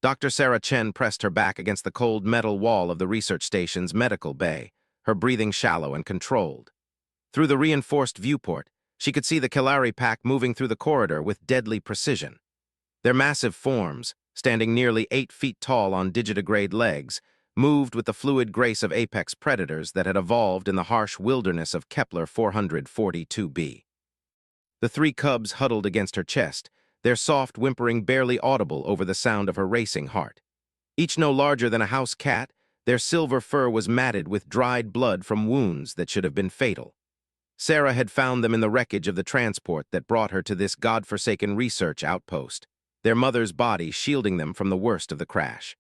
Dr. Sarah Chen pressed her back against the cold metal wall of the research station's medical bay, her breathing shallow and controlled. Through the reinforced viewport, she could see the Kelari pack moving through the corridor with deadly precision. Their massive forms, standing nearly 8 feet tall on digitigrade legs, moved with the fluid grace of apex predators that had evolved in the harsh wilderness of Kepler 442b. The 3 cubs huddled against her chest, their soft whimpering barely audible over the sound of her racing heart. Each no larger than a house cat, their silver fur was matted with dried blood from wounds that should have been fatal. Sarah had found them in the wreckage of the transport that brought her to this godforsaken research outpost, their mother's body shielding them from the worst of the crash.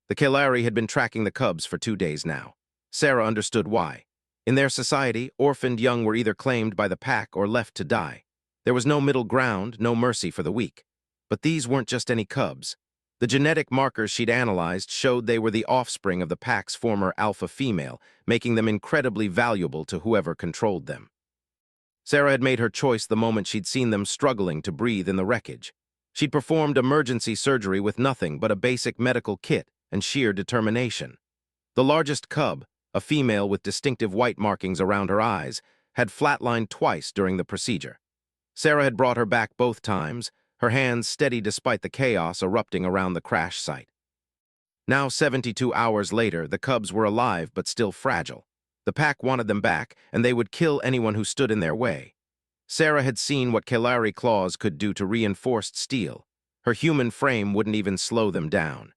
The Kelari had been tracking the cubs for 2 days now. Sarah understood why. In their society, orphaned young were either claimed by the pack or left to die. There was no middle ground, no mercy for the weak. But these weren't just any cubs. The genetic markers she'd analyzed showed they were the offspring of the pack's former alpha female, making them incredibly valuable to whoever controlled them. Sarah had made her choice the moment she'd seen them struggling to breathe in the wreckage. She'd performed emergency surgery with nothing but a basic medical kit and sheer determination. The largest cub, a female with distinctive white markings around her eyes, had flatlined twice during the procedure. Sarah had brought her back both times, her hands steady despite the chaos erupting around the crash site. Now, 72 hours later, the cubs were alive but still fragile. The pack wanted them back, and they would kill anyone who stood in their way. Sarah had seen what Kelari claws could do to reinforced steel. Her human frame wouldn't even slow them down.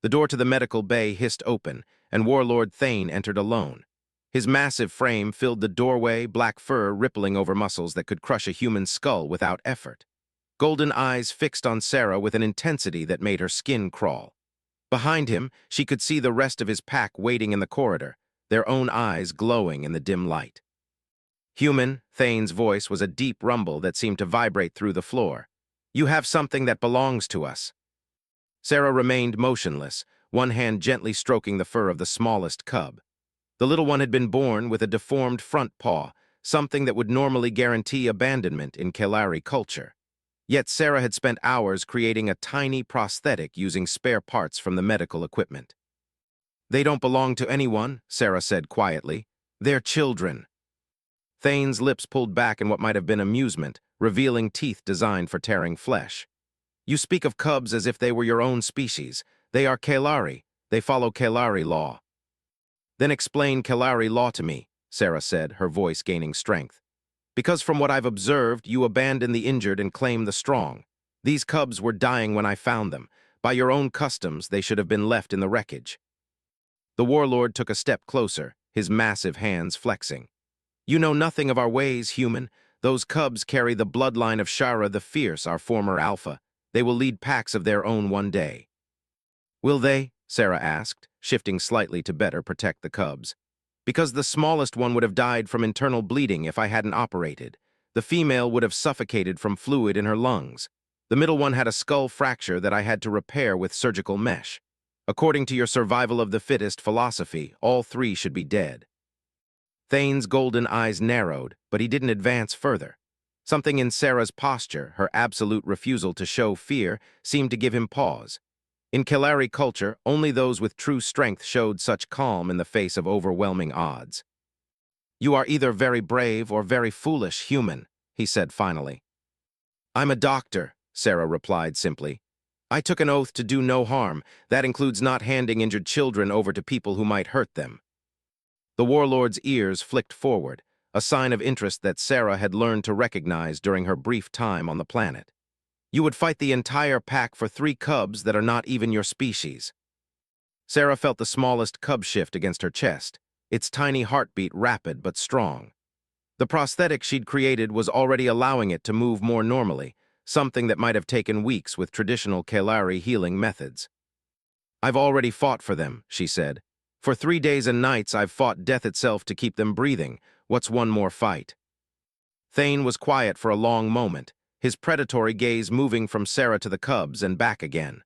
The door to the medical bay hissed open, and Warlord Thane entered alone. His massive frame filled the doorway, black fur rippling over muscles that could crush a human skull without effort. Golden eyes fixed on Sarah with an intensity that made her skin crawl. Behind him, she could see the rest of his pack waiting in the corridor, their own eyes glowing in the dim light. "Human," Thane's voice was a deep rumble that seemed to vibrate through the floor. "You have something that belongs to us." Sarah remained motionless, one hand gently stroking the fur of the smallest cub. The little one had been born with a deformed front paw, something that would normally guarantee abandonment in Kelari culture. Yet Sarah had spent hours creating a tiny prosthetic using spare parts from the medical equipment. "They don't belong to anyone," Sarah said quietly. "They're children." Thane's lips pulled back in what might have been amusement, revealing teeth designed for tearing flesh. "You speak of cubs as if they were your own species. They are Kelari. They follow Kelari law." "Then explain Kelari law to me," Sarah said, her voice gaining strength. "Because from what I've observed, you abandon the injured and claim the strong. These cubs were dying when I found them. By your own customs, they should have been left in the wreckage." The warlord took a step closer, his massive hands flexing. "You know nothing of our ways, human. Those cubs carry the bloodline of Shara the Fierce, our former alpha. They will lead packs of their own one day." "Will they?" Sarah asked, shifting slightly to better protect the cubs. "Because the smallest one would have died from internal bleeding if I hadn't operated. The female would have suffocated from fluid in her lungs. The middle one had a skull fracture that I had to repair with surgical mesh. According to your survival of the fittest philosophy, all 3 should be dead." Thane's golden eyes narrowed, but he didn't advance further. Something in Sarah's posture, her absolute refusal to show fear, seemed to give him pause. In Kelari culture, only those with true strength showed such calm in the face of overwhelming odds. "You are either very brave or very foolish, human," he said finally. "I'm a doctor," Sarah replied simply. "I took an oath to do no harm. That includes not handing injured children over to people who might hurt them." The warlord's ears flicked forward, a sign of interest that Sarah had learned to recognize during her brief time on the planet. "You would fight the entire pack for 3 cubs that are not even your species." Sarah felt the smallest cub shift against her chest, its tiny heartbeat rapid but strong. The prosthetic she'd created was already allowing it to move more normally, something that might have taken weeks with traditional Kelari healing methods. "I've already fought for them," she said. "For 3 days and nights I've fought death itself to keep them breathing. What's one more fight?" Thane was quiet for a long moment, his predatory gaze moving from Sarah to the cubs and back again.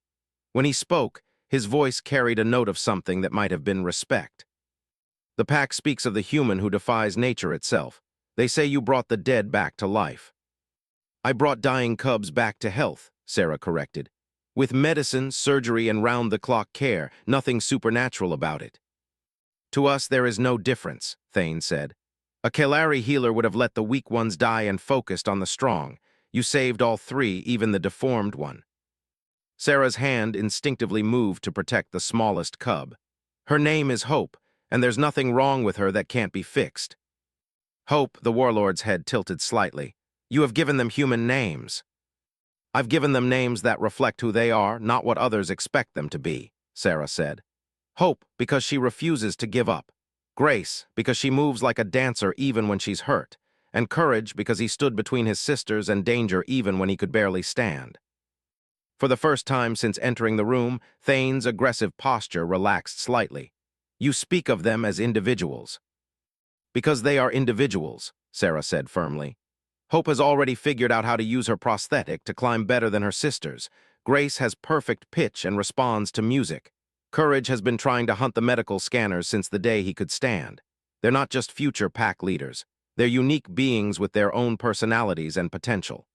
When he spoke, his voice carried a note of something that might have been respect. "The pack speaks of the human who defies nature itself. They say you brought the dead back to life." "I brought dying cubs back to health," Sarah corrected. With medicine, surgery, and round-the-clock care, nothing supernatural about it. To us, there is no difference, Thane said. A Kelari healer would have let the weak ones die and focused on the strong. You saved all three, even the deformed one. Sarah's hand instinctively moved to protect the smallest cub. Her name is Hope, and there's nothing wrong with her that can't be fixed. Hope, the warlord's head tilted slightly. You have given them human names. I've given them names that reflect who they are, not what others expect them to be, Sarah said. Hope, because she refuses to give up. Grace, because she moves like a dancer even when she's hurt. And Courage, because he stood between his sisters and danger even when he could barely stand. For the first time since entering the room, Thane's aggressive posture relaxed slightly. You speak of them as individuals. Because they are individuals, Sarah said firmly. Hope has already figured out how to use her prosthetic to climb better than her sisters. Grace has perfect pitch and responds to music. Courage has been trying to hunt the medical scanners since the day he could stand. They're not just future pack leaders. They're unique beings with their own personalities and potential.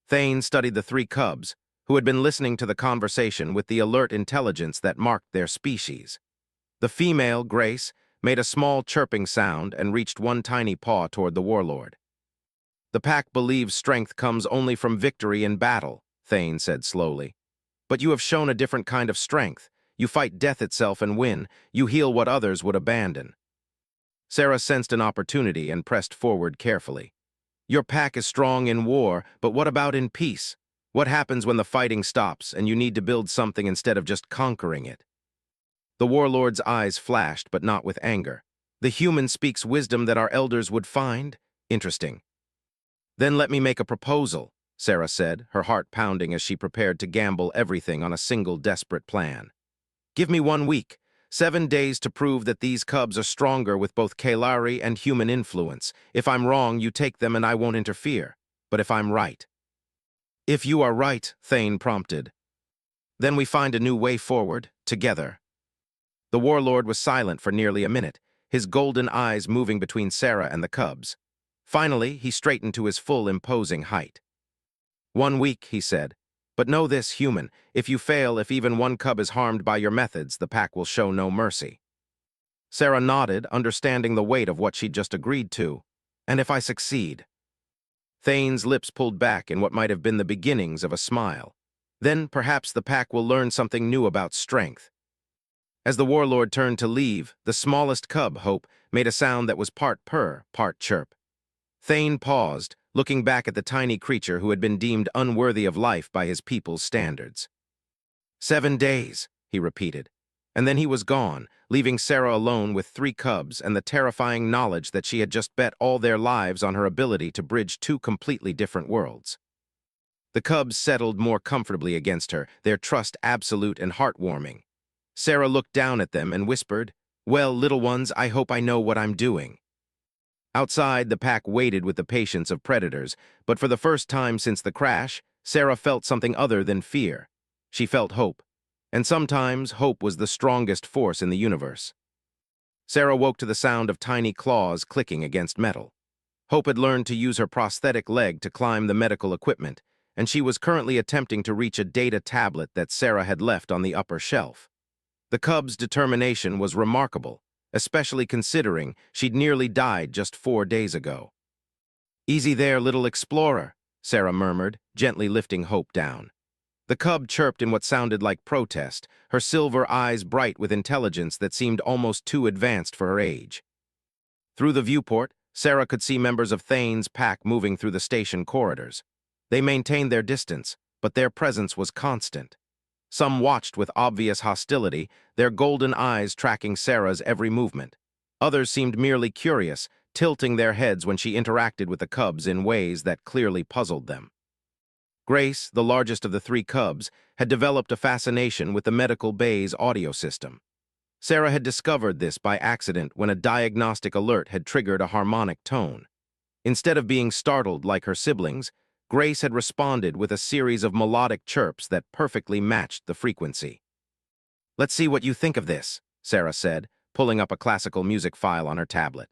Thane studied the three cubs, who had been listening to the conversation with the alert intelligence that marked their species. The female, Grace, made a small chirping sound and reached one tiny paw toward the warlord. The pack believes strength comes only from victory in battle, Thane said slowly. But you have shown a different kind of strength. You fight death itself and win. You heal what others would abandon. Sarah sensed an opportunity and pressed forward carefully. Your pack is strong in war, but what about in peace? What happens when the fighting stops and you need to build something instead of just conquering it? The warlord's eyes flashed, but not with anger. The human speaks wisdom that our elders would find interesting. Then let me make a proposal, Sarah said, her heart pounding as she prepared to gamble everything on a single desperate plan. Give me 1 week, 7 days to prove that these cubs are stronger with both Kelari and human influence. If I'm wrong, you take them and I won't interfere. But if I'm right. If you are right, Thane prompted. Then we find a new way forward, together. The warlord was silent for nearly a minute, his golden eyes moving between Sarah and the cubs. Finally, he straightened to his full imposing height. 1 week, he said. But know this, human, if you fail, if even one cub is harmed by your methods, the pack will show no mercy. Sarah nodded, understanding the weight of what she'd just agreed to. And if I succeed? Thane's lips pulled back in what might have been the beginnings of a smile. Then perhaps the pack will learn something new about strength. As the warlord turned to leave, the smallest cub, Hope, made a sound that was part purr, part chirp. Thane paused, looking back at the tiny creature who had been deemed unworthy of life by his people's standards. 7 days, he repeated, and then he was gone, leaving Sarah alone with 3 cubs and the terrifying knowledge that she had just bet all their lives on her ability to bridge 2 completely different worlds. The cubs settled more comfortably against her, their trust absolute and heartwarming. Sarah looked down at them and whispered, "Well, little ones, I hope I know what I'm doing." Outside, the pack waited with the patience of predators, but for the first time since the crash, Sarah felt something other than fear. She felt hope. And sometimes, hope was the strongest force in the universe. Sarah woke to the sound of tiny claws clicking against metal. Hope had learned to use her prosthetic leg to climb the medical equipment, and she was currently attempting to reach a data tablet that Sarah had left on the upper shelf. The cub's determination was remarkable, especially considering she'd nearly died just 4 days ago. "Easy there, little explorer," Sarah murmured, gently lifting Hope down. The cub chirped in what sounded like protest, her silver eyes bright with intelligence that seemed almost too advanced for her age. Through the viewport, Sarah could see members of Thane's pack moving through the station corridors. They maintained their distance, but their presence was constant. Some watched with obvious hostility, their golden eyes tracking Sarah's every movement. Others seemed merely curious, tilting their heads when she interacted with the cubs in ways that clearly puzzled them. Grace, the largest of the 3 cubs, had developed a fascination with the medical bay's audio system. Sarah had discovered this by accident when a diagnostic alert had triggered a harmonic tone. Instead of being startled like her siblings, Grace had responded with a series of melodic chirps that perfectly matched the frequency. "Let's see what you think of this," Sarah said, pulling up a classical music file on her tablet.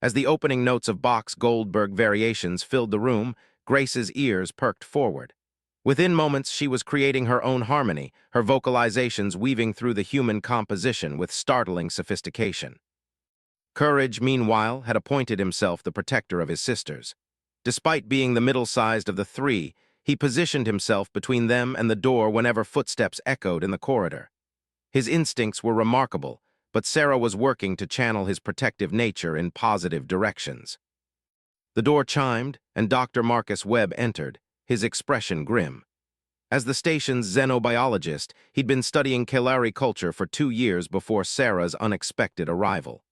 As the opening notes of Bach's Goldberg variations filled the room, Grace's ears perked forward. Within moments, she was creating her own harmony, her vocalizations weaving through the human composition with startling sophistication. Courage, meanwhile, had appointed himself the protector of his sisters. Despite being the middle-sized of the three, he positioned himself between them and the door whenever footsteps echoed in the corridor. His instincts were remarkable, but Sarah was working to channel his protective nature in positive directions. The door chimed, and Dr. Marcus Webb entered, his expression grim. As the station's xenobiologist, he'd been studying Kalari culture for 2 years before Sarah's unexpected arrival.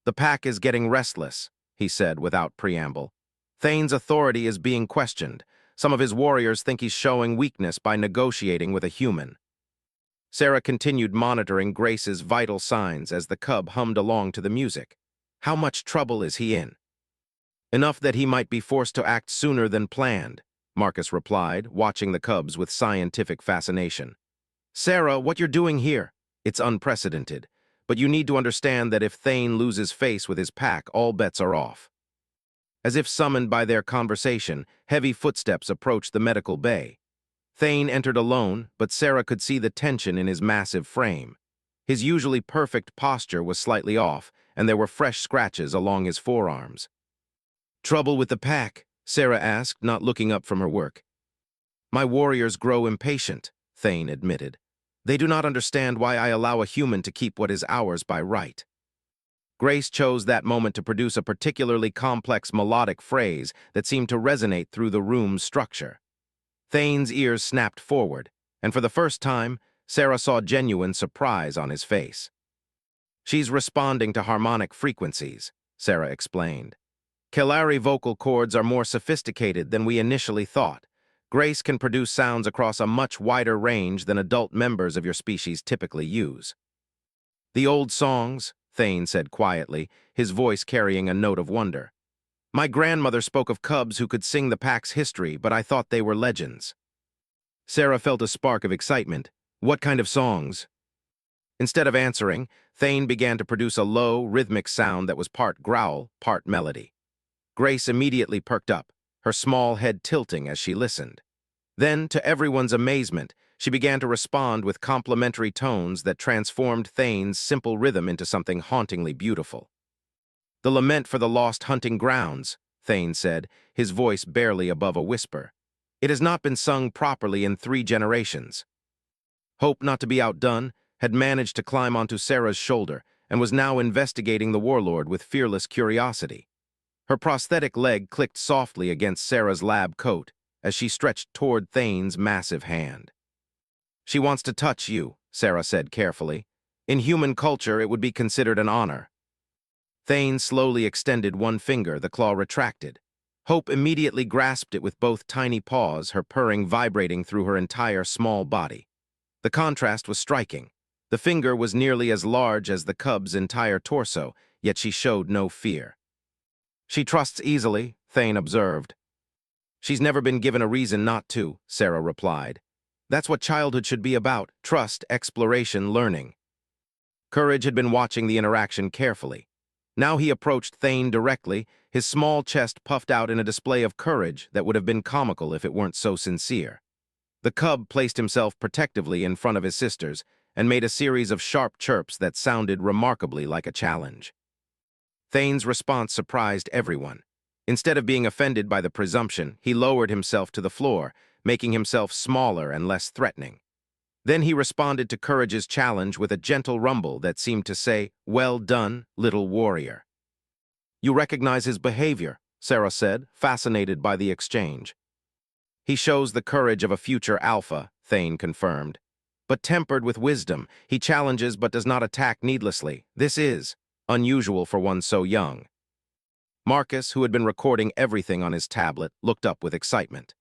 "The pack is getting restless," he said without preamble. "Thane's authority is being questioned. Some of his warriors think he's showing weakness by negotiating with a human." Sarah continued monitoring Grace's vital signs as the cub hummed along to the music. "How much trouble is he in?" "Enough that he might be forced to act sooner than planned," Marcus replied, watching the cubs with scientific fascination. "Sarah, what you're doing here? It's unprecedented. But you need to understand that if Thane loses face with his pack, all bets are off." As if summoned by their conversation, heavy footsteps approached the medical bay. Thane entered alone, but Sarah could see the tension in his massive frame. His usually perfect posture was slightly off, and there were fresh scratches along his forearms. "Trouble with the pack?" Sarah asked, not looking up from her work. "My warriors grow impatient," Thane admitted. "They do not understand why I allow a human to keep what is ours by right." Grace chose that moment to produce a particularly complex melodic phrase that seemed to resonate through the room's structure. Thane's ears snapped forward, and for the first time, Sarah saw genuine surprise on his face. "She's responding to harmonic frequencies," Sarah explained. "Kalari vocal cords are more sophisticated than we initially thought. Grace can produce sounds across a much wider range than adult members of your species typically use." "The old songs," Thane said quietly, his voice carrying a note of wonder. "My grandmother spoke of cubs who could sing the pack's history, but I thought they were legends." Sarah felt a spark of excitement. "What kind of songs?" Instead of answering, Thane began to produce a low, rhythmic sound that was part growl, part melody. Grace immediately perked up, her small head tilting as she listened. Then, to everyone's amazement, she began to respond with complementary tones that transformed Thane's simple rhythm into something hauntingly beautiful. "The lament for the lost hunting grounds," Thane said, his voice barely above a whisper. "It has not been sung properly in 3 generations." Hope, not to be outdone, had managed to climb onto Sarah's shoulder and was now investigating the warlord with fearless curiosity. Her prosthetic leg clicked softly against Sarah's lab coat as she stretched toward Thane's massive hand. "She wants to touch you," Sarah said carefully. "In human culture, it would be considered an honor." Thane slowly extended one finger, the claw retracted. Hope immediately grasped it with both tiny paws, her purring vibrating through her entire small body. The contrast was striking. The finger was nearly as large as the cub's entire torso, yet she showed no fear. "She trusts easily," Thane observed. "She's never been given a reason not to," Sarah replied. "That's what childhood should be about: trust, exploration, learning." Courage had been watching the interaction carefully. Now he approached Thane directly, his small chest puffed out in a display of courage that would have been comical if it weren't so sincere. The cub placed himself protectively in front of his sisters and made a series of sharp chirps that sounded remarkably like a challenge. Thane's response surprised everyone. Instead of being offended by the presumption, he lowered himself to the floor, making himself smaller and less threatening. Then he responded to Courage's challenge with a gentle rumble that seemed to say, "Well done, little warrior." "You recognize his behavior," Sarah said, fascinated by the exchange. "He shows the courage of a future alpha," Thane confirmed. "But tempered with wisdom, he challenges but does not attack needlessly. This is unusual for one so young." Marcus, who had been recording everything on his tablet, looked up with excitement.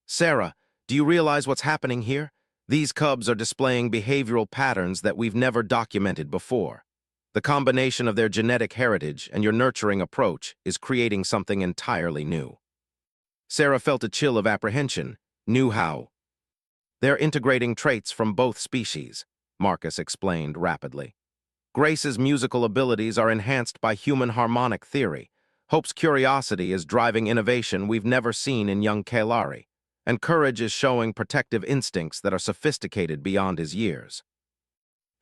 "Sarah, do you realize what's happening here? These cubs are displaying behavioral patterns that we've never documented before. The combination of their genetic heritage and your nurturing approach is creating something entirely new." Sarah felt a chill of apprehension. "Knew how?" "They're integrating traits from both species," Marcus explained rapidly. "Grace's musical abilities are enhanced by human harmonic theory. Hope's curiosity is driving innovation we've never seen in young Kalari. and Courage is showing protective instincts that are sophisticated beyond his years.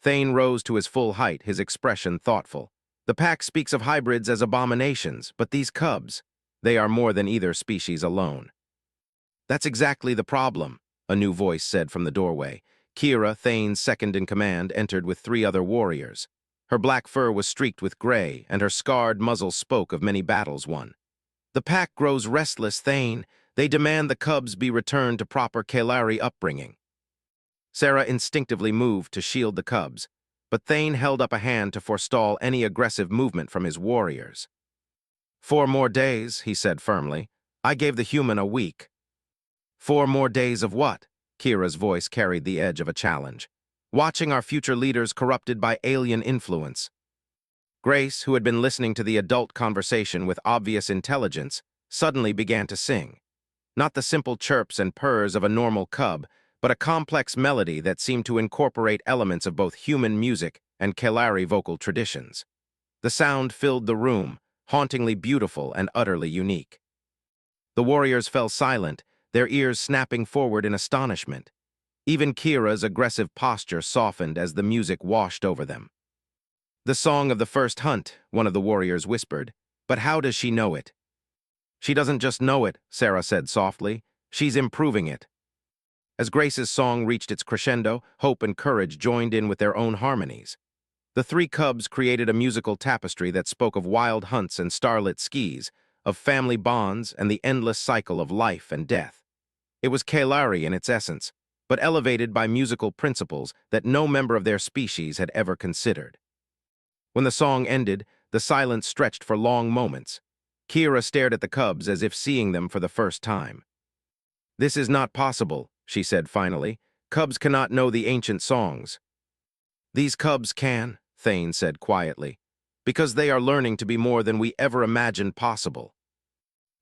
Thane rose to his full height, his expression thoughtful. The pack speaks of hybrids as abominations, but these cubs, they are more than either species alone. That's exactly the problem, a new voice said from the doorway. Kira, Thane's second-in-command, entered with 3 other warriors. Her black fur was streaked with gray, and her scarred muzzle spoke of many battles won. The pack grows restless, Thane. They demand the cubs be returned to proper Kalari upbringing. Sarah instinctively moved to shield the cubs, but Thane held up a hand to forestall any aggressive movement from his warriors. 4 more days, he said firmly. I gave the human a week. 4 more days of what? Kira's voice carried the edge of a challenge. Watching our future leaders corrupted by alien influence. Grace, who had been listening to the adult conversation with obvious intelligence, suddenly began to sing. Not the simple chirps and purrs of a normal cub, but a complex melody that seemed to incorporate elements of both human music and Kalari vocal traditions. The sound filled the room, hauntingly beautiful and utterly unique. The warriors fell silent, their ears snapping forward in astonishment. Even Kira's aggressive posture softened as the music washed over them. The song of the first hunt, one of the warriors whispered, but how does she know it? She doesn't just know it, Sarah said softly. She's improving it. As Grace's song reached its crescendo, Hope and Courage joined in with their own harmonies. The 3 cubs created a musical tapestry that spoke of wild hunts and starlit skis, of family bonds and the endless cycle of life and death. It was Kalari in its essence, but elevated by musical principles that no member of their species had ever considered. When the song ended, the silence stretched for long moments. Kira stared at the cubs as if seeing them for the first time. This is not possible, she said finally. Cubs cannot know the ancient songs. These cubs can, Thane said quietly, because they are learning to be more than we ever imagined possible.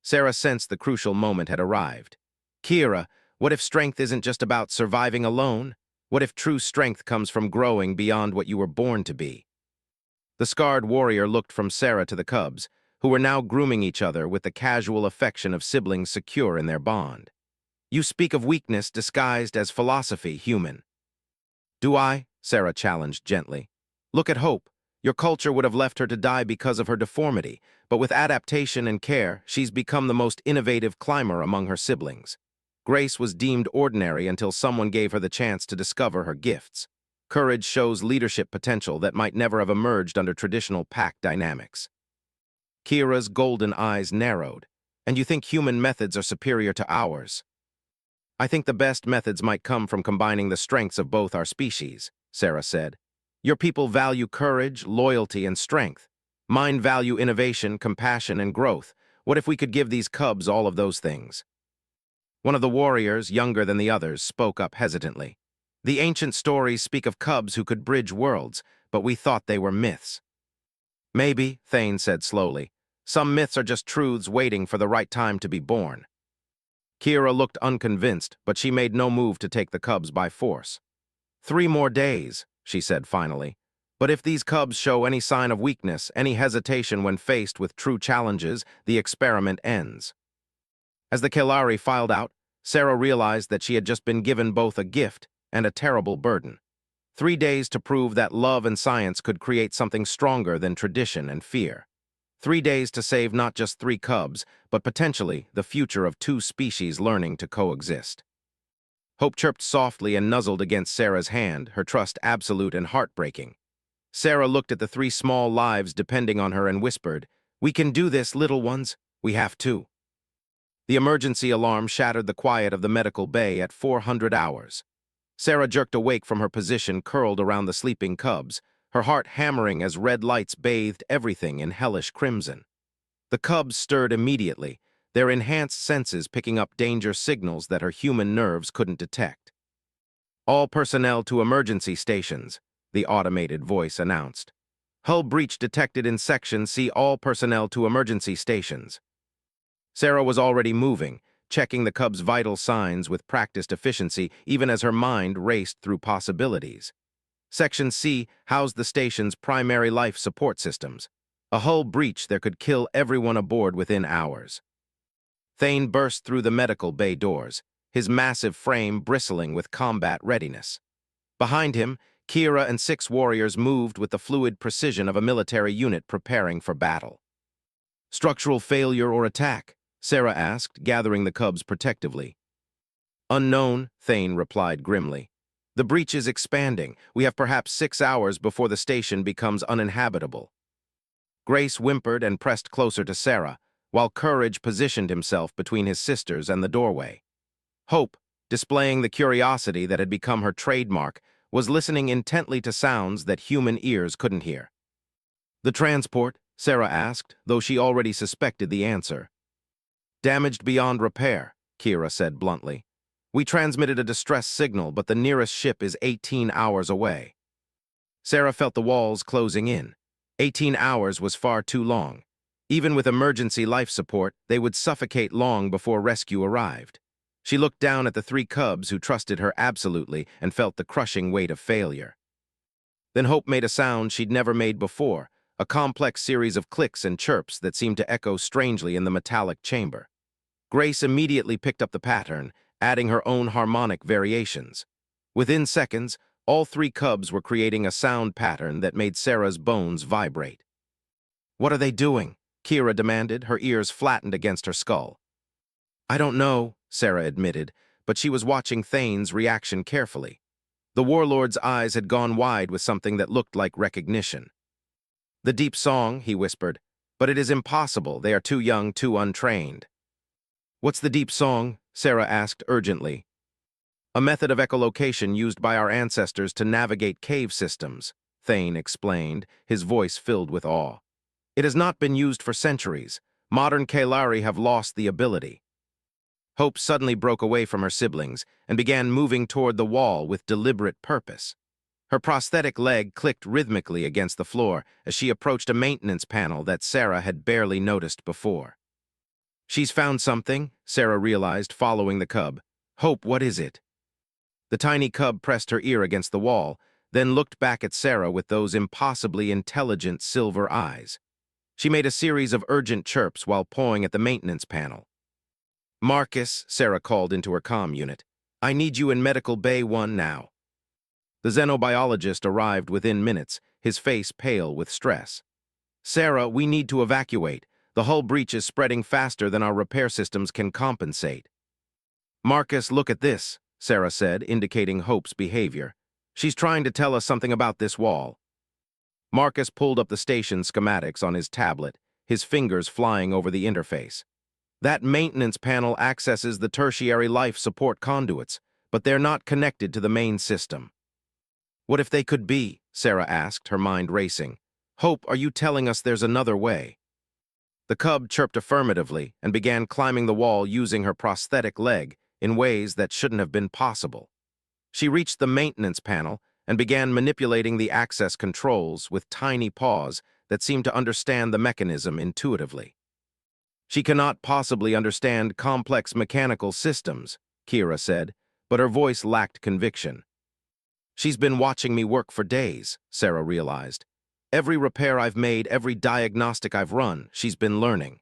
Sarah sensed the crucial moment had arrived. Kira, what if strength isn't just about surviving alone? What if true strength comes from growing beyond what you were born to be? The scarred warrior looked from Sarah to the cubs, who were now grooming each other with the casual affection of siblings secure in their bond. You speak of weakness disguised as philosophy, human. Do I? Sarah challenged gently. Look at Hope. Your culture would have left her to die because of her deformity, but with adaptation and care, she's become the most innovative climber among her siblings. Grace was deemed ordinary until someone gave her the chance to discover her gifts. Courage shows leadership potential that might never have emerged under traditional pack dynamics. Kira's golden eyes narrowed. And you think human methods are superior to ours? I think the best methods might come from combining the strengths of both our species, Sarah said. Your people value courage, loyalty, and strength. Mine value innovation, compassion, and growth. What if we could give these cubs all of those things? One of the warriors, younger than the others, spoke up hesitantly. The ancient stories speak of cubs who could bridge worlds, but we thought they were myths. Maybe, Thane said slowly. Some myths are just truths waiting for the right time to be born. Kira looked unconvinced, but she made no move to take the cubs by force. 3 more days, she said finally. But if these cubs show any sign of weakness, any hesitation when faced with true challenges, the experiment ends. As the Kalari filed out, Sarah realized that she had just been given both a gift and a terrible burden. 3 days to prove that love and science could create something stronger than tradition and fear. 3 days to save not just 3 cubs, but potentially the future of 2 species learning to coexist. Hope chirped softly and nuzzled against Sarah's hand, her trust absolute and heartbreaking. Sarah looked at the 3 small lives depending on her and whispered, "We can do this, little ones. We have to." The emergency alarm shattered the quiet of the medical bay at 400 hours. Sarah jerked awake from her position curled around the sleeping cubs, her heart hammering as red lights bathed everything in hellish crimson. The cubs stirred immediately, their enhanced senses picking up danger signals that her human nerves couldn't detect. All personnel to emergency stations, the automated voice announced. Hull breach detected in Section C. All personnel to emergency stations. Sarah was already moving, checking the cubs' vital signs with practiced efficiency even as her mind raced through possibilities. Section C housed the station's primary life support systems. A hull breach there could kill everyone aboard within hours. Thane burst through the medical bay doors, his massive frame bristling with combat readiness. Behind him, Kira and 6 warriors moved with the fluid precision of a military unit preparing for battle. "Structural failure or attack?" Sarah asked, gathering the cubs protectively. "Unknown," Thane replied grimly. "The breach is expanding. We have perhaps 6 hours before the station becomes uninhabitable." Grace whimpered and pressed closer to Sarah, while Courage positioned himself between his sisters and the doorway. Hope, displaying the curiosity that had become her trademark, was listening intently to sounds that human ears couldn't hear. "The transport?" Sarah asked, though she already suspected the answer. "Damaged beyond repair," Kira said bluntly. "We transmitted a distress signal, but the nearest ship is 18 hours away." Sarah felt the walls closing in. 18 hours was far too long. Even with emergency life support, they would suffocate long before rescue arrived. She looked down at the 3 cubs who trusted her absolutely and felt the crushing weight of failure. Then Hope made a sound she'd never made before, a complex series of clicks and chirps that seemed to echo strangely in the metallic chamber. Grace immediately picked up the pattern, adding her own harmonic variations. Within seconds, all 3 cubs were creating a sound pattern that made Sarah's bones vibrate. "What are they doing?" Kira demanded, her ears flattened against her skull. "I don't know," Sarah admitted, but she was watching Thane's reaction carefully. The warlord's eyes had gone wide with something that looked like recognition. "The deep song," he whispered, "but it is impossible. They are too young, too untrained." "What's the deep song?" Sarah asked urgently. "A method of echolocation used by our ancestors to navigate cave systems," Thane explained, his voice filled with awe. "It has not been used for centuries. Modern Kalari have lost the ability." Hope suddenly broke away from her siblings and began moving toward the wall with deliberate purpose. Her prosthetic leg clicked rhythmically against the floor as she approached a maintenance panel that Sarah had barely noticed before. "She's found something," Sarah realized, following the cub. "Hope, what is it?" The tiny cub pressed her ear against the wall, then looked back at Sarah with those impossibly intelligent silver eyes. She made a series of urgent chirps while pawing at the maintenance panel. "Marcus," Sarah called into her comm unit, "I need you in Medical Bay 1 now." The xenobiologist arrived within minutes, his face pale with stress. "Sarah, we need to evacuate. The hull breach is spreading faster than our repair systems can compensate." "Marcus, look at this," Sarah said, indicating Hope's behavior. "She's trying to tell us something about this wall." Marcus pulled up the station schematics on his tablet, his fingers flying over the interface. "That maintenance panel accesses the tertiary life support conduits, but they're not connected to the main system." "What if they could be?" Sarah asked, her mind racing. "Hope, are you telling us there's another way?" The cub chirped affirmatively and began climbing the wall using her prosthetic leg in ways that shouldn't have been possible. She reached the maintenance panel and began manipulating the access controls with tiny paws that seemed to understand the mechanism intuitively. "She cannot possibly understand complex mechanical systems," Kira said, but her voice lacked conviction. "She's been watching me work for days," Sarah realized. "Every repair I've made, every diagnostic I've run, she's been learning."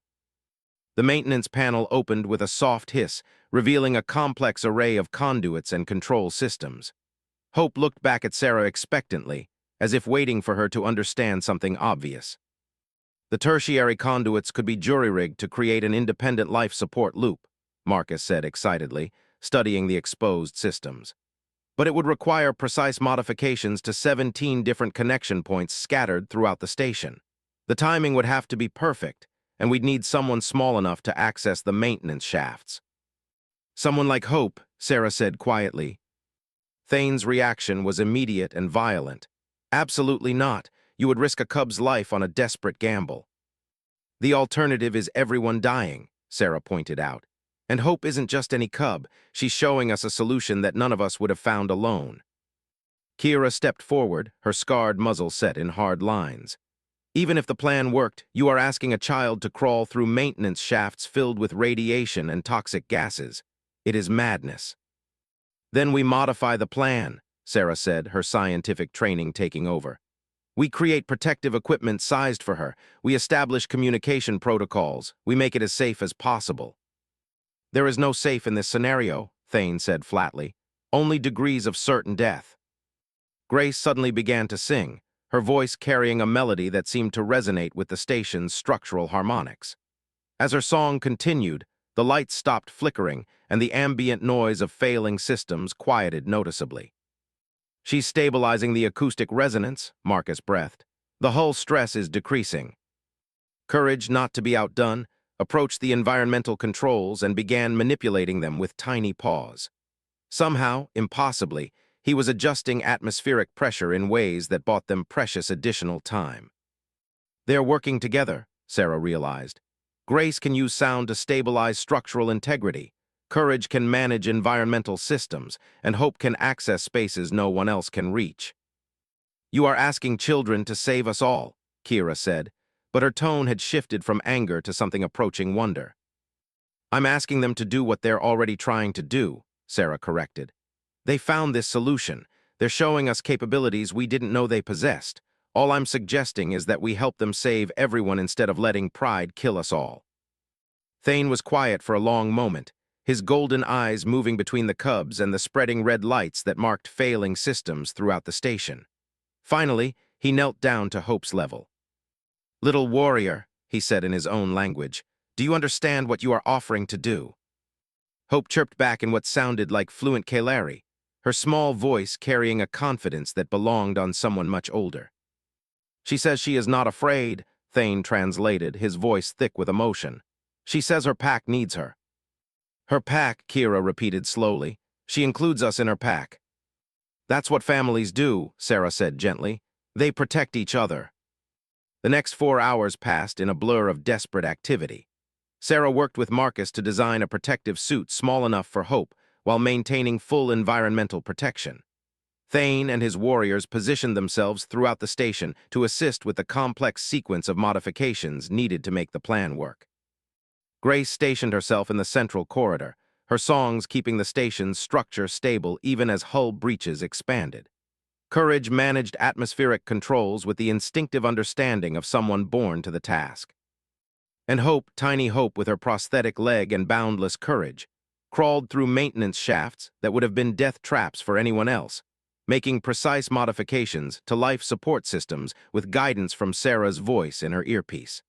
The maintenance panel opened with a soft hiss, revealing a complex array of conduits and control systems. Hope looked back at Sarah expectantly, as if waiting for her to understand something obvious. "The tertiary conduits could be jury-rigged to create an independent life support loop," Marcus said excitedly, studying the exposed systems. "But it would require precise modifications to 17 different connection points scattered throughout the station. The timing would have to be perfect, and we'd need someone small enough to access the maintenance shafts." "Someone like Hope," Sarah said quietly. Thane's reaction was immediate and violent. "Absolutely not. You would risk a cub's life on a desperate gamble." "The alternative is everyone dying," Sarah pointed out. "And Hope isn't just any cub. She's showing us a solution that none of us would have found alone." Kira stepped forward, her scarred muzzle set in hard lines. "Even if the plan worked, you are asking a child to crawl through maintenance shafts filled with radiation and toxic gases. It is madness." "Then we modify the plan," Sarah said, her scientific training taking over. "We create protective equipment sized for her. We establish communication protocols. We make it as safe as possible." "There is no safe in this scenario," Thane said flatly. Only degrees of certain death. Grace suddenly began to sing, her voice carrying a melody that seemed to resonate with the station's structural harmonics. As her song continued, the lights stopped flickering and the ambient noise of failing systems quieted noticeably. She's stabilizing the acoustic resonance, Marcus breathed. The hull stress is decreasing. Courage, not to be outdone, approached the environmental controls and began manipulating them with tiny paws. Somehow, impossibly, he was adjusting atmospheric pressure in ways that bought them precious additional time. They're working together, Sarah realized. Grace can use sound to stabilize structural integrity. Courage can manage environmental systems, and Hope can access spaces no one else can reach. You are asking children to save us all, Kira said, but her tone had shifted from anger to something approaching wonder. I'm asking them to do what they're already trying to do, Sarah corrected. They found this solution. They're showing us capabilities we didn't know they possessed. All I'm suggesting is that we help them save everyone instead of letting pride kill us all. Thane was quiet for a long moment, his golden eyes moving between the cubs and the spreading red lights that marked failing systems throughout the station. Finally, he knelt down to Hope's level. Little warrior, he said in his own language, do you understand what you are offering to do? Hope chirped back in what sounded like fluent Kalari, her small voice carrying a confidence that belonged on someone much older. She says she is not afraid, Thane translated, his voice thick with emotion. She says her pack needs her. Her pack, Kira repeated slowly. She includes us in her pack. That's what families do, Sarah said gently. They protect each other. The next 4 hours passed in a blur of desperate activity. Sarah worked with Marcus to design a protective suit small enough for Hope while maintaining full environmental protection. Thane and his warriors positioned themselves throughout the station to assist with the complex sequence of modifications needed to make the plan work. Grace stationed herself in the central corridor, her songs keeping the station's structure stable even as hull breaches expanded. Courage managed atmospheric controls with the instinctive understanding of someone born to the task. And Hope, tiny Hope with her prosthetic leg and boundless courage, crawled through maintenance shafts that would have been death traps for anyone else, making precise modifications to life support systems with guidance from Sarah's voice in her earpiece.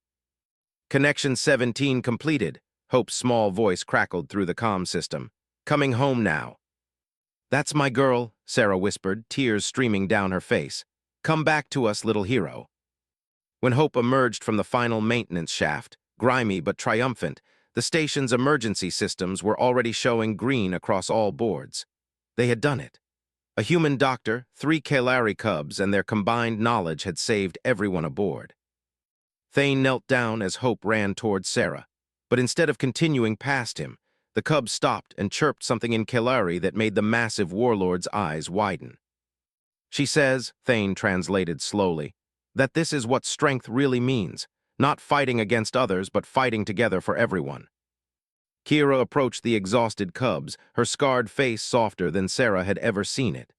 Connection 17 completed, Hope's small voice crackled through the comm system. Coming home now. That's my girl, Sarah whispered, tears streaming down her face. Come back to us, little hero. When Hope emerged from the final maintenance shaft, grimy but triumphant, the station's emergency systems were already showing green across all boards. They had done it. A human doctor, 3 Kalari cubs, and their combined knowledge had saved everyone aboard. Thane knelt down as Hope ran towards Sarah, but instead of continuing past him, the cub stopped and chirped something in Kalari that made the massive warlord's eyes widen. She says, Thane translated slowly, that this is what strength really means, not fighting against others but fighting together for everyone. Kira approached the exhausted cubs, her scarred face softer than Sarah had ever seen it.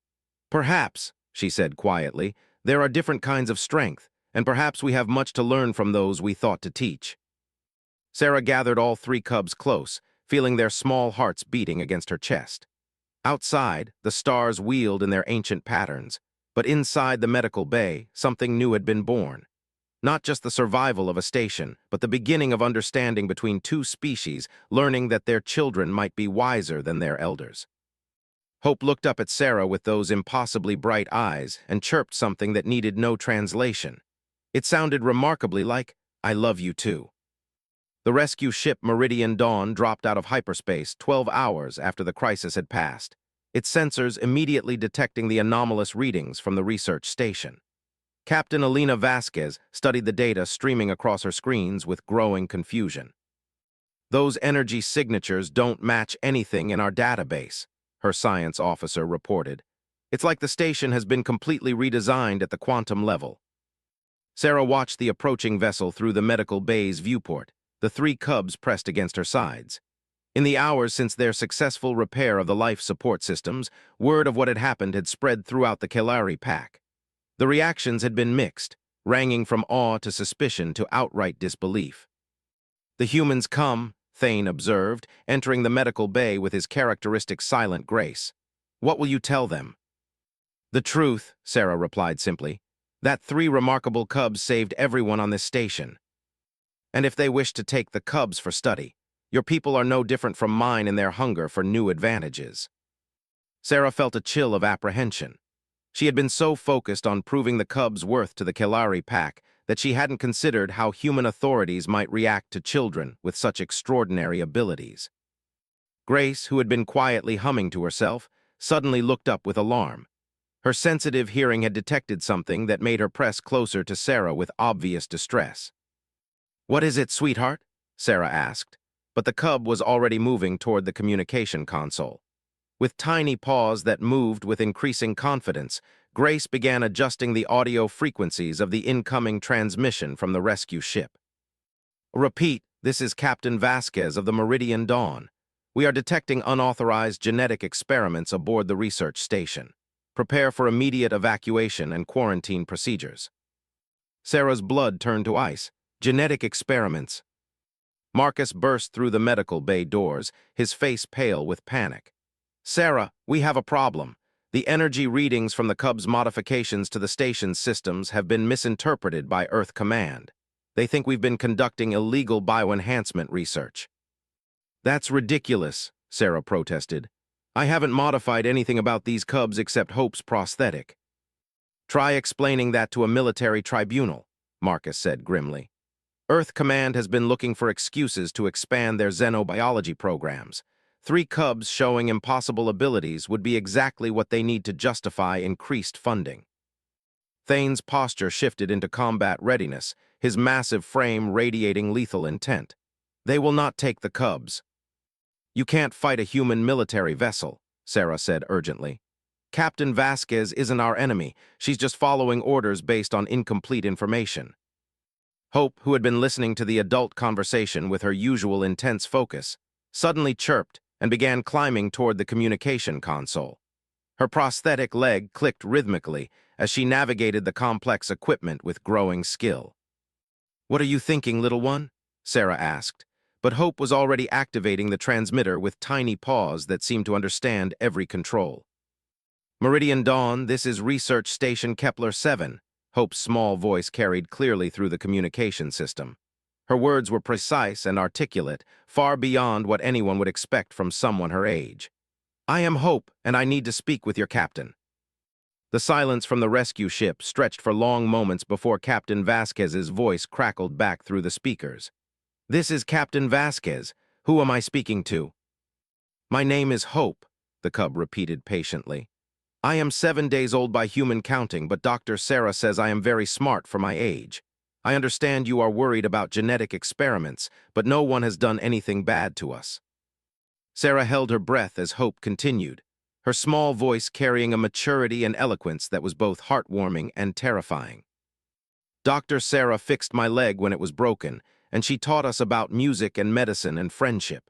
Perhaps, she said quietly, there are different kinds of strength, and perhaps we have much to learn from those we thought to teach. Sarah gathered all 3 cubs close, feeling their small hearts beating against her chest. Outside, the stars wheeled in their ancient patterns, but inside the medical bay, something new had been born. Not just the survival of a station, but the beginning of understanding between 2 species, learning that their children might be wiser than their elders. Hope looked up at Sarah with those impossibly bright eyes and chirped something that needed no translation. It sounded remarkably like, I love you too. The rescue ship Meridian Dawn dropped out of hyperspace 12 hours after the crisis had passed, its sensors immediately detecting the anomalous readings from the research station. Captain Alina Vasquez studied the data streaming across her screens with growing confusion. Those energy signatures don't match anything in our database, her science officer reported. It's like the station has been completely redesigned at the quantum level. Sarah watched the approaching vessel through the medical bay's viewport, the 3 cubs pressed against her sides. In the hours since their successful repair of the life support systems, word of what had happened had spread throughout the Kalari pack. The reactions had been mixed, ranging from awe to suspicion to outright disbelief. The humans come, Thane observed, entering the medical bay with his characteristic silent grace. "What will you tell them?" "The truth," Sarah replied simply. "That 3 remarkable cubs saved everyone on this station. And if they wish to take the cubs for study, your people are no different from mine in their hunger for new advantages." Sarah felt a chill of apprehension. She had been so focused on proving the cubs' worth to the Kelari pack that she hadn't considered how human authorities might react to children with such extraordinary abilities. Grace, who had been quietly humming to herself, suddenly looked up with alarm. Her sensitive hearing had detected something that made her press closer to Sarah with obvious distress. "What is it, sweetheart?" Sarah asked, but the cub was already moving toward the communication console. With tiny paws that moved with increasing confidence, Grace began adjusting the audio frequencies of the incoming transmission from the rescue ship. "Repeat, this is Captain Vasquez of the Meridian Dawn. We are detecting unauthorized genetic experiments aboard the research station. Prepare for immediate evacuation and quarantine procedures." Sarah's blood turned to ice. Genetic experiments. Marcus burst through the medical bay doors, his face pale with panic. "Sarah, we have a problem. The energy readings from the Cubs' modifications to the station's systems have been misinterpreted by Earth Command. They think we've been conducting illegal bioenhancement research." "That's ridiculous," Sarah protested. "I haven't modified anything about these Cubs except Hope's prosthetic." "Try explaining that to a military tribunal," Marcus said grimly. "Earth Command has been looking for excuses to expand their xenobiology programs. 3 cubs showing impossible abilities would be exactly what they need to justify increased funding." Thane's posture shifted into combat readiness, his massive frame radiating lethal intent. "They will not take the cubs." "You can't fight a human military vessel," Sarah said urgently. "Captain Vasquez isn't our enemy. She's just following orders based on incomplete information." Hope, who had been listening to the adult conversation with her usual intense focus, suddenly chirped and began climbing toward the communication console. Her prosthetic leg clicked rhythmically as she navigated the complex equipment with growing skill. "What are you thinking, little one?" Sarah asked, but Hope was already activating the transmitter with tiny paws that seemed to understand every control. "Meridian Dawn, this is Research Station Kepler 7, Hope's small voice carried clearly through the communication system. Her words were precise and articulate, far beyond what anyone would expect from someone her age. "I am Hope, and I need to speak with your captain." The silence from the rescue ship stretched for long moments before Captain Vasquez's voice crackled back through the speakers. "This is Captain Vasquez. Who am I speaking to?" "My name is Hope," the cub repeated patiently. "I am 7 days old by human counting, but Dr. Sarah says I am very smart for my age. I understand you are worried about genetic experiments, but no one has done anything bad to us." Sarah held her breath as Hope continued, her small voice carrying a maturity and eloquence that was both heartwarming and terrifying. "Dr. Sarah fixed my leg when it was broken, and she taught us about music and medicine and friendship,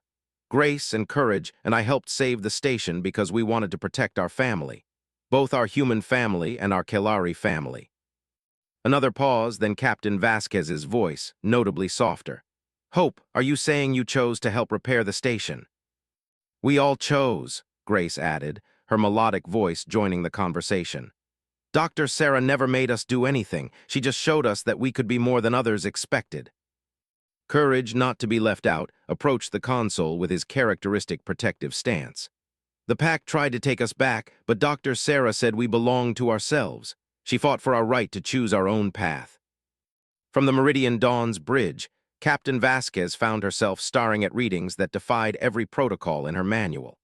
grace and courage, and I helped save the station because we wanted to protect our family. Both our human family and our Kelari family." Another pause, then Captain Vasquez's voice, notably softer. "Hope, are you saying you chose to help repair the station?" "We all chose," Grace added, her melodic voice joining the conversation. "Dr. Sarah never made us do anything. She just showed us that we could be more than others expected." Courage, not to be left out, approached the console with his characteristic protective stance. "The pack tried to take us back, but Dr. Sarah said we belonged to ourselves. She fought for our right to choose our own path." From the Meridian Dawn's bridge, Captain Vasquez found herself staring at readings that defied every protocol in her manual.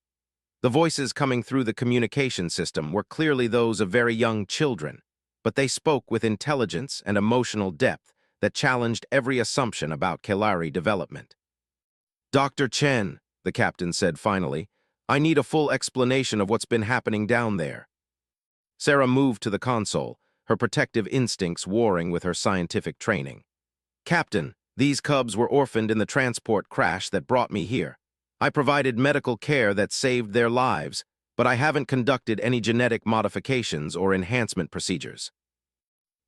The voices coming through the communication system were clearly those of very young children, but they spoke with intelligence and emotional depth that challenged every assumption about Kelari development. "Dr. Chen," the captain said finally, "I need a full explanation of what's been happening down there." Sarah moved to the console, her protective instincts warring with her scientific training. "Captain, these cubs were orphaned in the transport crash that brought me here. I provided medical care that saved their lives, but I haven't conducted any genetic modifications or enhancement procedures."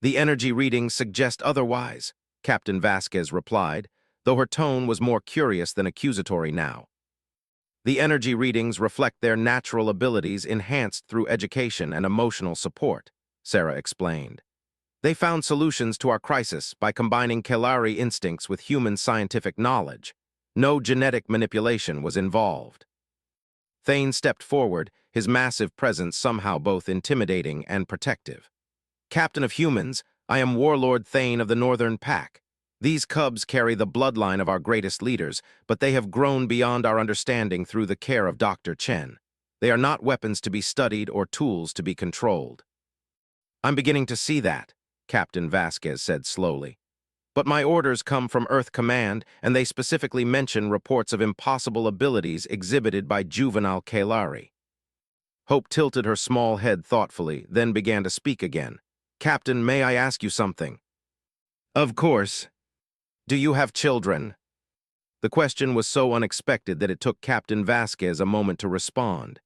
"The energy readings suggest otherwise," Captain Vasquez replied, though her tone was more curious than accusatory now. The energy readings reflect their natural abilities enhanced through education and emotional support, Sarah explained. They found solutions to our crisis by combining Kelari instincts with human scientific knowledge. No genetic manipulation was involved. Thane stepped forward, his massive presence somehow both intimidating and protective. Captain of humans, I am Warlord Thane of the Northern Pack. These cubs carry the bloodline of our greatest leaders, but they have grown beyond our understanding through the care of Dr. Chen. They are not weapons to be studied or tools to be controlled. I'm beginning to see that, Captain Vasquez said slowly. But my orders come from Earth Command, and they specifically mention reports of impossible abilities exhibited by juvenile Kelari. Hope tilted her small head thoughtfully, then began to speak again. Captain, may I ask you something? Of course. Do you have children? The question was so unexpected that it took Captain Vasquez a moment to respond.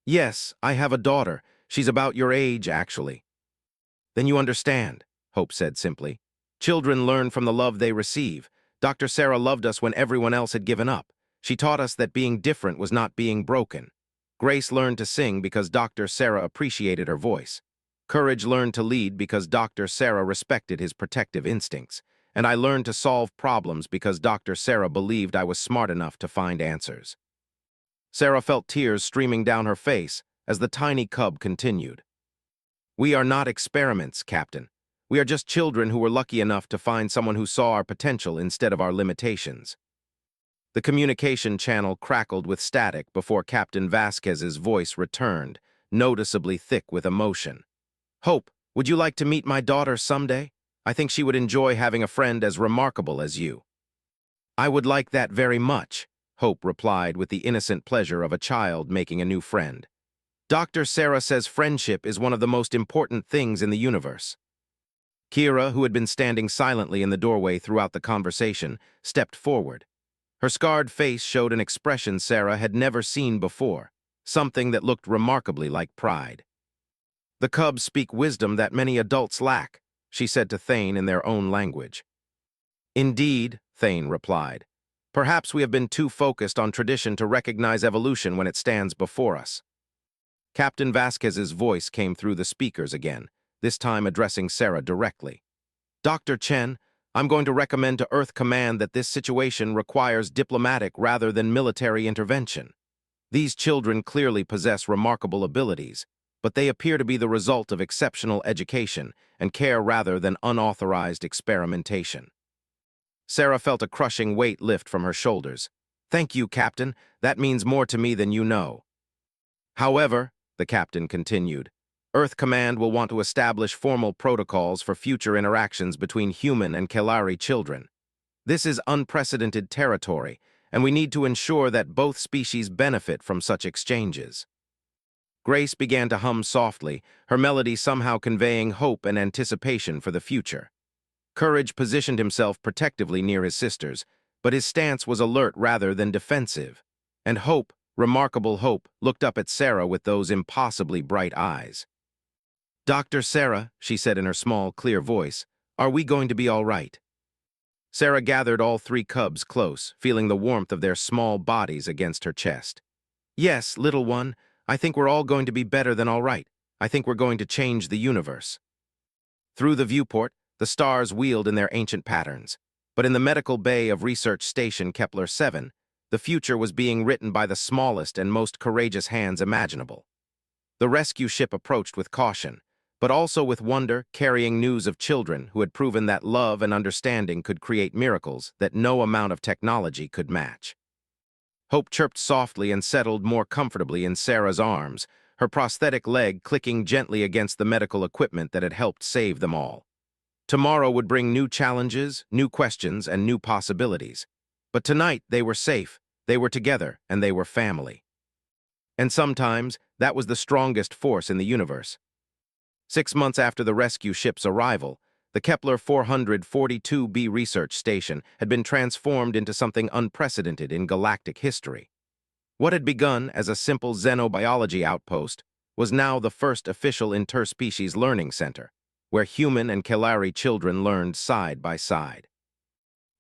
Yes, I have a daughter. She's about your age, actually. Then you understand, Hope said simply. Children learn from the love they receive. Dr. Sarah loved us when everyone else had given up. She taught us that being different was not being broken. Grace learned to sing because Dr. Sarah appreciated her voice. Courage learned to lead because Dr. Sarah respected his protective instincts. And I learned to solve problems because Dr. Sarah believed I was smart enough to find answers. Sarah felt tears streaming down her face as the tiny cub continued. We are not experiments, Captain. We are just children who were lucky enough to find someone who saw our potential instead of our limitations. The communication channel crackled with static before Captain Vasquez's voice returned, noticeably thick with emotion. Hope, would you like to meet my daughter someday? I think she would enjoy having a friend as remarkable as you. I would like that very much, Hope replied with the innocent pleasure of a child making a new friend. Dr. Sarah says friendship is one of the most important things in the universe. Kira, who had been standing silently in the doorway throughout the conversation, stepped forward. Her scarred face showed an expression Sarah had never seen before, something that looked remarkably like pride. The cubs speak wisdom that many adults lack, she said to Thane in their own language. Indeed, Thane replied. Perhaps we have been too focused on tradition to recognize evolution when it stands before us. Captain Vasquez's voice came through the speakers again, this time addressing Sarah directly. Dr. Chen, I'm going to recommend to Earth Command that this situation requires diplomatic rather than military intervention. These children clearly possess remarkable abilities, but they appear to be the result of exceptional education and care rather than unauthorized experimentation. Sarah felt a crushing weight lift from her shoulders. Thank you, Captain. That means more to me than you know. However, the captain continued, Earth Command will want to establish formal protocols for future interactions between human and Kelari children. This is unprecedented territory, and we need to ensure that both species benefit from such exchanges. Grace began to hum softly, her melody somehow conveying hope and anticipation for the future. Courage positioned himself protectively near his sisters, but his stance was alert rather than defensive. And Hope, remarkable Hope, looked up at Sarah with those impossibly bright eyes. Dr. Sarah, she said in her small, clear voice, are we going to be all right? Sarah gathered all three cubs close, feeling the warmth of their small bodies against her chest. Yes, little one, I think we're all going to be better than all right. I think we're going to change the universe. Through the viewport, the stars wheeled in their ancient patterns. But in the medical bay of Research Station Kepler 7, the future was being written by the smallest and most courageous hands imaginable. The rescue ship approached with caution, but also with wonder, carrying news of children who had proven that love and understanding could create miracles that no amount of technology could match. Hope chirped softly and settled more comfortably in Sarah's arms, her prosthetic leg clicking gently against the medical equipment that had helped save them all. Tomorrow would bring new challenges, new questions, and new possibilities. But tonight they were safe, they were together, and they were family. And sometimes that was the strongest force in the universe. 6 months after the rescue ship's arrival, the Kepler 442b research station had been transformed into something unprecedented in galactic history. What had begun as a simple xenobiology outpost was now the first official interspecies learning center, where human and Kelari children learned side by side.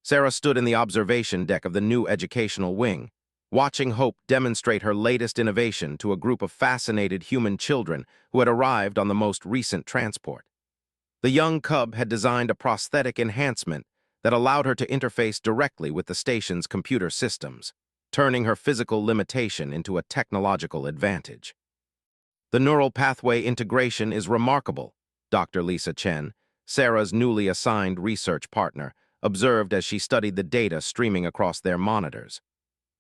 Sarah stood in the observation deck of the new educational wing, watching Hope demonstrate her latest innovation to a group of fascinated human children who had arrived on the most recent transport. The young cub had designed a prosthetic enhancement that allowed her to interface directly with the station's computer systems, turning her physical limitation into a technological advantage. The neural pathway integration is remarkable, Dr. Lisa Chen, Sarah's newly assigned research partner, observed as she studied the data streaming across their monitors.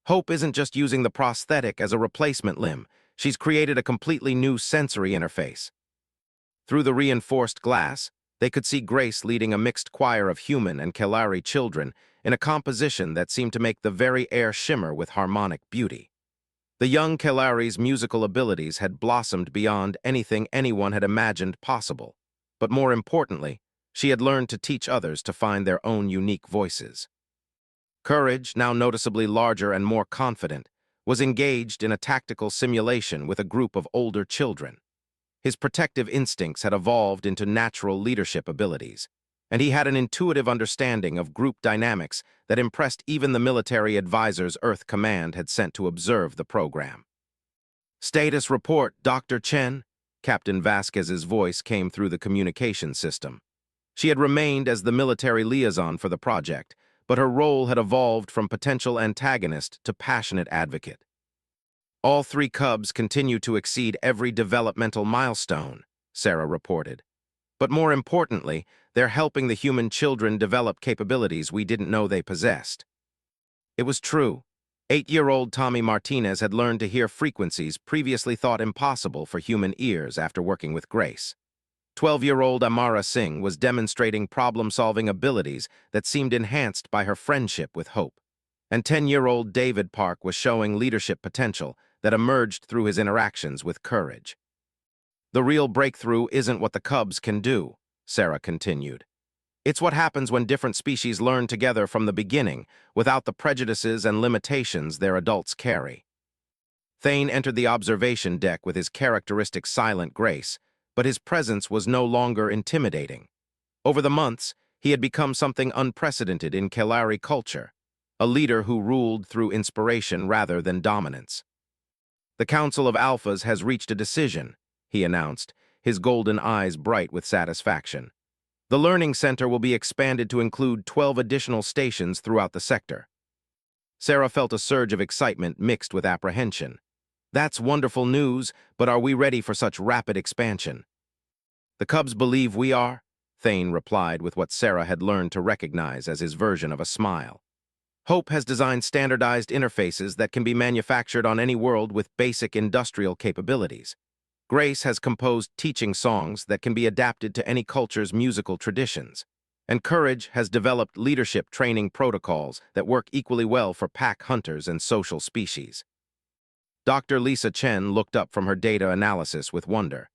Hope isn't just using the prosthetic as a replacement limb, she's created a completely new sensory interface. Through the reinforced glass, they could see Grace leading a mixed choir of human and Kelari children in a composition that seemed to make the very air shimmer with harmonic beauty. The young Kelari's musical abilities had blossomed beyond anything anyone had imagined possible, but more importantly, she had learned to teach others to find their own unique voices. Courage, now noticeably larger and more confident, was engaged in a tactical simulation with a group of older children. His protective instincts had evolved into natural leadership abilities, and he had an intuitive understanding of group dynamics that impressed even the military advisors Earth Command had sent to observe the program. "Status report, Dr. Chen," Captain Vasquez's voice came through the communication system. She had remained as the military liaison for the project, but her role had evolved from potential antagonist to passionate advocate. "All three cubs continue to exceed every developmental milestone," Sarah reported. "But more importantly, they're helping the human children develop capabilities we didn't know they possessed." It was true. 8-year-old Tommy Martinez had learned to hear frequencies previously thought impossible for human ears after working with Grace. 12-year-old Amara Singh was demonstrating problem-solving abilities that seemed enhanced by her friendship with Hope. And 10-year-old David Park was showing leadership potential that emerged through his interactions with Courage. "The real breakthrough isn't what the cubs can do," Sarah continued. "It's what happens when different species learn together from the beginning, without the prejudices and limitations their adults carry." Thane entered the observation deck with his characteristic silent grace, but his presence was no longer intimidating. Over the months, he had become something unprecedented in Kelari culture, a leader who ruled through inspiration rather than dominance. "The Council of Alphas has reached a decision," he announced, his golden eyes bright with satisfaction. "The Learning Center will be expanded to include 12 additional stations throughout the sector." Sarah felt a surge of excitement mixed with apprehension. "That's wonderful news, but are we ready for such rapid expansion?" "The Cubs believe we are," Thane replied with what Sarah had learned to recognize as his version of a smile. "Hope has designed standardized interfaces that can be manufactured on any world with basic industrial capabilities. Grace has composed teaching songs that can be adapted to any culture's musical traditions. And Courage has developed leadership training protocols that work equally well for pack hunters and social species." Dr. Lisa Chen looked up from her data analysis with wonder.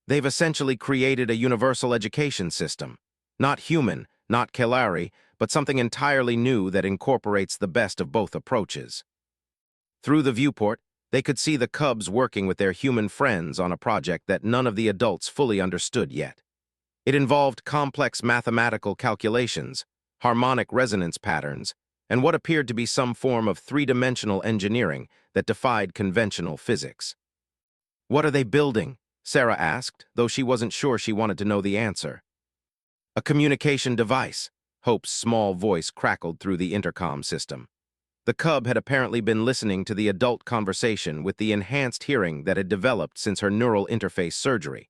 "They've essentially created a universal education system. Not human, not Kelari, but something entirely new that incorporates the best of both approaches." Through the viewport, they could see the cubs working with their human friends on a project that none of the adults fully understood yet. It involved complex mathematical calculations, harmonic resonance patterns, and what appeared to be some form of three-dimensional engineering that defied conventional physics. "What are they building?" Sarah asked, though she wasn't sure she wanted to know the answer. "A communication device," Hope's small voice crackled through the intercom system. The cub had apparently been listening to the adult conversation with the enhanced hearing that had developed since her neural interface surgery.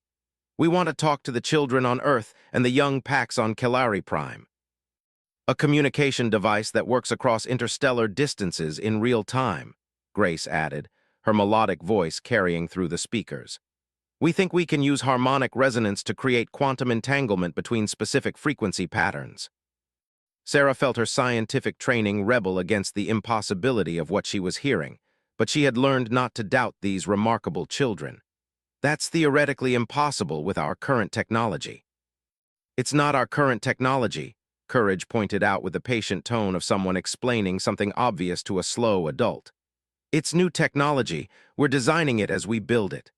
"We want to talk to the children on Earth and the young packs on Kelari Prime." "A communication device that works across interstellar distances in real time," Grace added, her melodic voice carrying through the speakers. "We think we can use harmonic resonance to create quantum entanglement between specific frequency patterns." Sarah felt her scientific training rebel against the impossibility of what she was hearing, but she had learned not to doubt these remarkable children. "That's theoretically impossible with our current technology." "It's not our current technology," Courage pointed out with the patient tone of someone explaining something obvious to a slow adult. "It's new technology. We're designing it as we build it."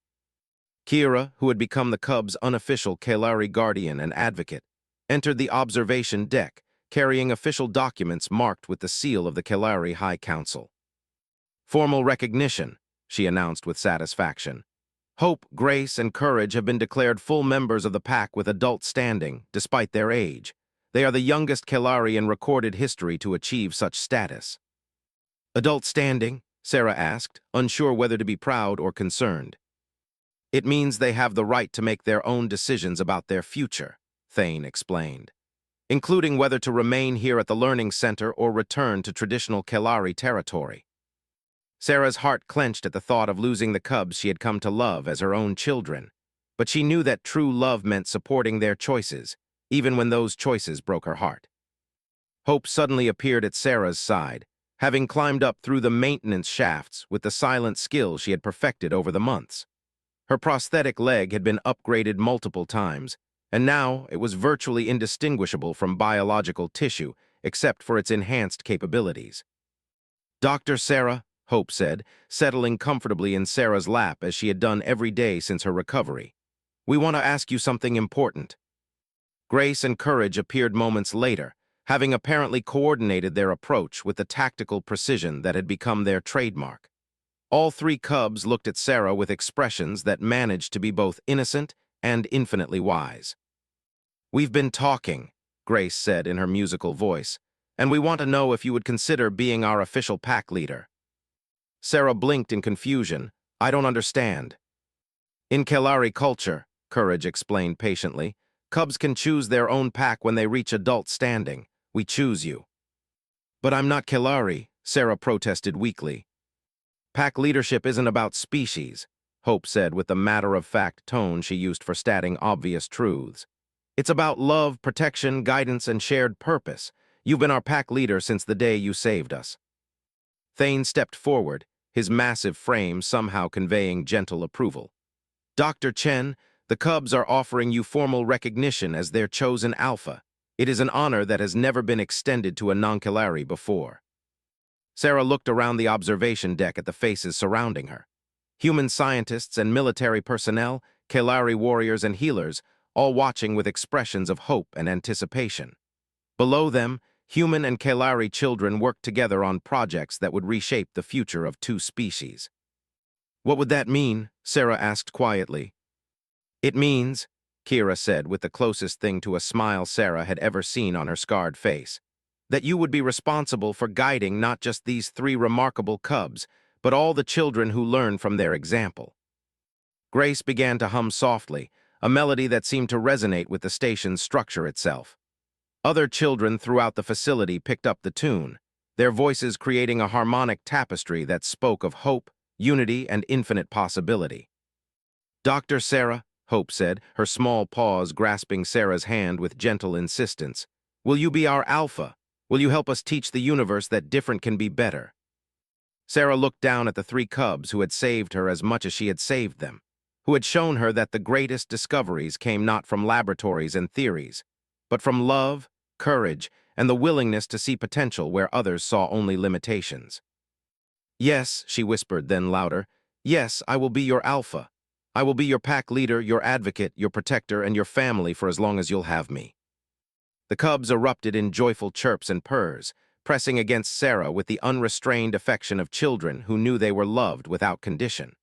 Kira, who had become the cub's unofficial Kelari guardian and advocate, entered the observation deck, carrying official documents marked with the seal of the Kelari High Council. "Formal recognition," she announced with satisfaction. "Hope, Grace, and Courage have been declared full members of the pack with adult standing, despite their age. They are the youngest Kelari in recorded history to achieve such status." "Adult standing?" Sarah asked, unsure whether to be proud or concerned. "It means they have the right to make their own decisions about their future," Thane explained, "including whether to remain here at the Learning Center or return to traditional Kelari territory." Sarah's heart clenched at the thought of losing the cubs she had come to love as her own children, but she knew that true love meant supporting their choices, even when those choices broke her heart. Hope suddenly appeared at Sarah's side, having climbed up through the maintenance shafts with the silent skill she had perfected over the months. Her prosthetic leg had been upgraded multiple times, and now it was virtually indistinguishable from biological tissue, except for its enhanced capabilities. "Dr. Sarah," Hope said, settling comfortably in Sarah's lap as she had done every day since her recovery, "we want to ask you something important." Grace and Courage appeared moments later, having apparently coordinated their approach with the tactical precision that had become their trademark. All three cubs looked at Sarah with expressions that managed to be both innocent and infinitely wise. "We've been talking," Grace said in her musical voice, "and we want to know if you would consider being our official pack leader." Sarah blinked in confusion. "I don't understand." "In Kelari culture," Courage explained patiently, "cubs can choose their own pack when they reach adult standing. We choose you." "But I'm not Kelari," Sarah protested weakly. "Pack leadership isn't about species," Hope said with the matter-of-fact tone she used for stating obvious truths. "It's about love, protection, guidance, and shared purpose. You've been our pack leader since the day you saved us." Thane stepped forward, his massive frame somehow conveying gentle approval. "Dr. Chen, the Cubs are offering you formal recognition as their chosen alpha. It is an honor that has never been extended to a non-Kelari before." Sarah looked around the observation deck at the faces surrounding her. Human scientists and military personnel, Kelari warriors and healers, all watching with expressions of hope and anticipation. Below them, human and Kelari children worked together on projects that would reshape the future of two species. "What would that mean?" Sarah asked quietly. "It means," Kira said with the closest thing to a smile Sarah had ever seen on her scarred face, "that you would be responsible for guiding not just these three remarkable cubs, but all the children who learn from their example." Grace began to hum softly, a melody that seemed to resonate with the station's structure itself. Other children throughout the facility picked up the tune, their voices creating a harmonic tapestry that spoke of hope, unity, and infinite possibility. "Dr. Sarah," Hope said, her small paws grasping Sarah's hand with gentle insistence, "will you be our alpha? Will you help us teach the universe that different can be better?" Sarah looked down at the three cubs who had saved her as much as she had saved them, who had shown her that the greatest discoveries came not from laboratories and theories, but from love, courage, and the willingness to see potential where others saw only limitations. "Yes," she whispered, then louder, "yes, I will be your alpha. I will be your pack leader, your advocate, your protector, and your family for as long as you'll have me." The cubs erupted in joyful chirps and purrs, pressing against Sarah with the unrestrained affection of children who knew they were loved without condition.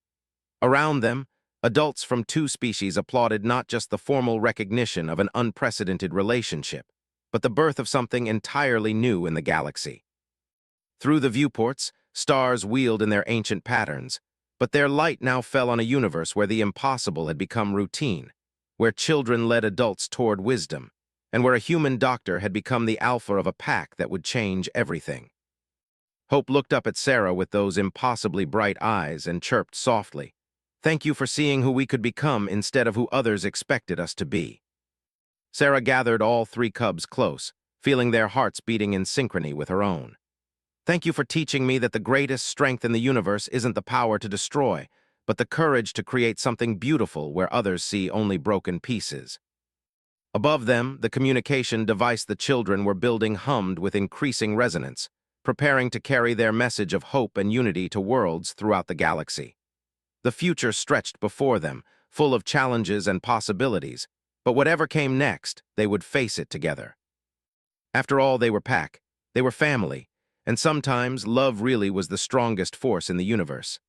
Around them, adults from two species applauded not just the formal recognition of an unprecedented relationship, but the birth of something entirely new in the galaxy. Through the viewports, stars wheeled in their ancient patterns, but their light now fell on a universe where the impossible had become routine, where children led adults toward wisdom, and where a human doctor had become the alpha of a pack that would change everything. Hope looked up at Sarah with those impossibly bright eyes and chirped softly, "Thank you for seeing who we could become instead of who others expected us to be." Sarah gathered all three cubs close, feeling their hearts beating in synchrony with her own. "Thank you for teaching me that the greatest strength in the universe isn't the power to destroy, but the courage to create something beautiful where others see only broken pieces." Above them, the communication device the children were building hummed with increasing resonance, preparing to carry their message of hope and unity to worlds throughout the galaxy. The future stretched before them, full of challenges and possibilities, but whatever came next, they would face it together. After all, they were pack. They were family. And sometimes love really was the strongest force in the universe.